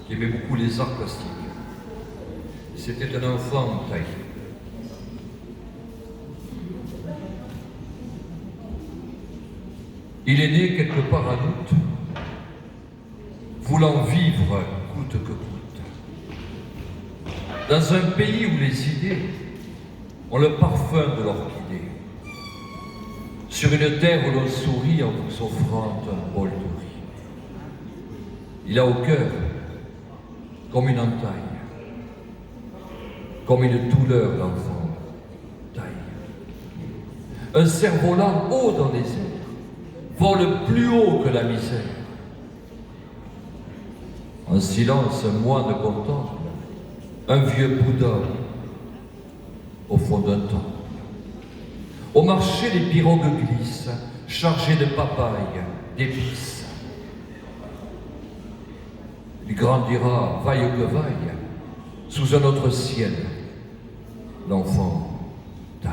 qui aimait beaucoup les arts plastiques. C'était un enfant en taille. Il est né quelque part en août, voulant vivre coûte que coûte. Dans un pays où les idées ont le parfum de l'orchidée, sur une terre où l'on sourit en vous offrant un bol de riz. Il a au cœur comme une entaille, comme une douleur d'enfant taille. Un cerf-volant haut dans les airs, vole plus haut que la misère. En silence, un moine contemple un vieux Bouddha au fond d'un temple. Au marché, les pirogues glissent, chargées de papayes, d'épices. Il grandira, vaille que vaille, sous un autre ciel, l'enfant taille.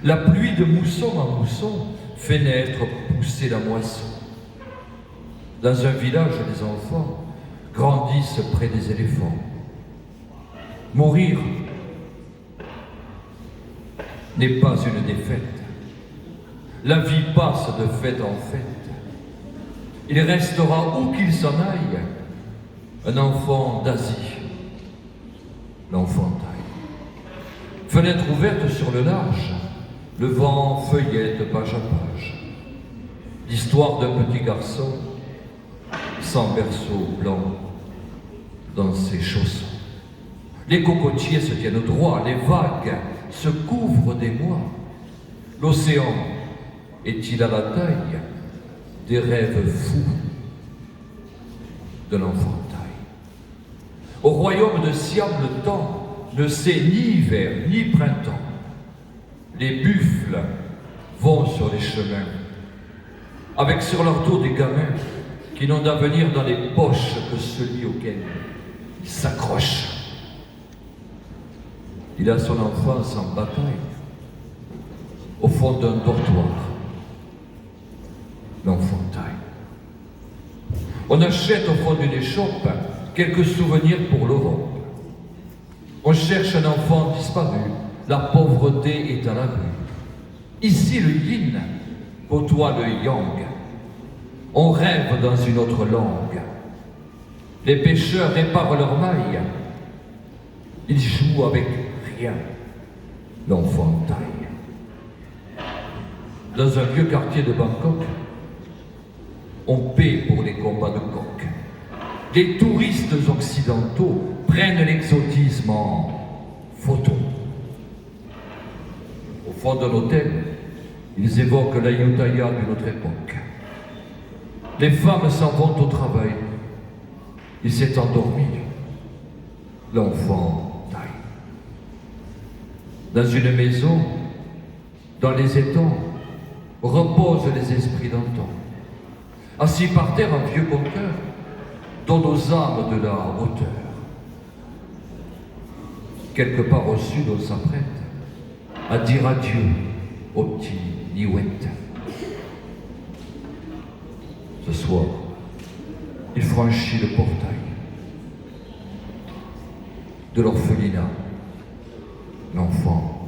La pluie de mousson en mousson fait naître, pousser la moisson. Dans un village, les enfants grandissent près des éléphants. Mourir n'est pas une défaite. La vie passe de fête en fête. Il restera où qu'il s'en aille un enfant d'Asie, l'enfant taille. Fenêtre ouverte sur le large, le vent feuillette page à page. L'histoire d'un petit garçon sans berceau blanc dans ses chaussons. Les cocotiers se tiennent droit, les vagues se couvrent d'émoi. L'océan est-il à la taille des rêves fous de l'enfantaille? Au royaume de Siam, le temps ne sait ni hiver ni printemps. Les buffles vont sur les chemins, avec sur leur dos des gamins qui n'ont d'avenir dans les poches que celui auquel ils s'accrochent. Il a son enfance en bataille, au fond d'un dortoir, l'enfantaille. On achète au fond d'une échoppe quelques souvenirs pour l'Europe. On cherche un enfant disparu, la pauvreté est à la rue. Ici, le yin côtoie le yang. On rêve dans une autre langue. Les pêcheurs réparent leurs mailles. Ils jouent avec rien, l'enfant taille. Dans un vieux quartier de Bangkok, on paie pour les combats de coq. Les touristes occidentaux prennent l'exotisme en photo. Au fond d'un hôtel, ils évoquent l'Ayutthaya d'une autre époque. Les femmes s'en vont au travail. Il s'est endormi, l'enfant taille. Dans une maison, dans les étangs, reposent les esprits d'antan. Assis par terre, un vieux conteur donne aux âmes de la hauteur. Quelque part au sud, on s'apprête à dire adieu au petit Niouette. Ce soir, il franchit le portail de l'orphelinat, l'enfant